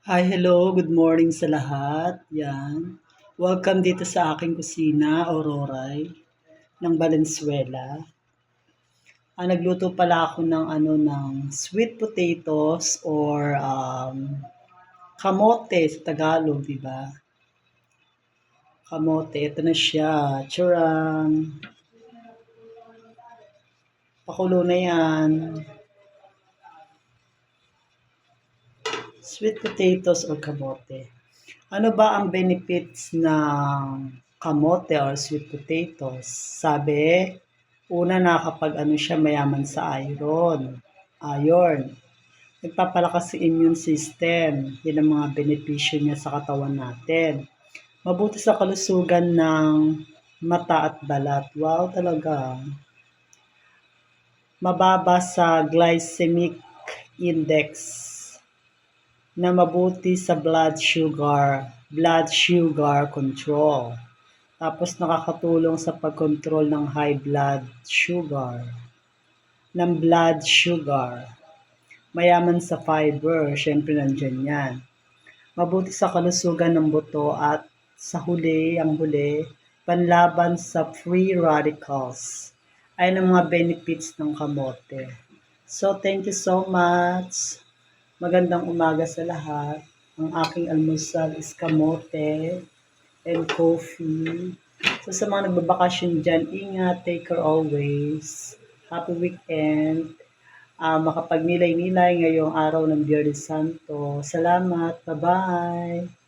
Hi, hello, good morning sa lahat. Yan. Welcome dito sa aking kusina, Auroray, ng Valenzuela. Nagluto pala ako ng sweet potatoes or kamote sa Tagalog, di ba? Kamote, ito na siya. Charan! Pakulo na yan. Sweet potatoes or kamote. Ano ba ang benefits ng kamote or sweet potatoes? Sabi, una nakakapag siya mayaman sa iron. Iron. Nagpapalakas sa immune system. Yan ang mga benepisyo niya sa katawan natin. Mabuti sa kalusugan ng mata at balat. Wow, talaga. Mababa sa glycemic index na mabuti sa blood sugar control. Tapos nakakatulong sa pagkontrol ng blood sugar. Mayaman sa fiber, syempre nandyan yan. Mabuti sa kalusugan ng buto at ang huli, panlaban sa free radicals. Ay ang mga benefits ng kamote. So, thank you so much. Magandang umaga sa lahat. Ang aking almusal is kamote and coffee. So sa mga nagbabakasyon dyan, ingat, take care always. Happy weekend. Makapag-nilay-nilay ngayong araw ng Biyernes Santo. Salamat. Bye-bye.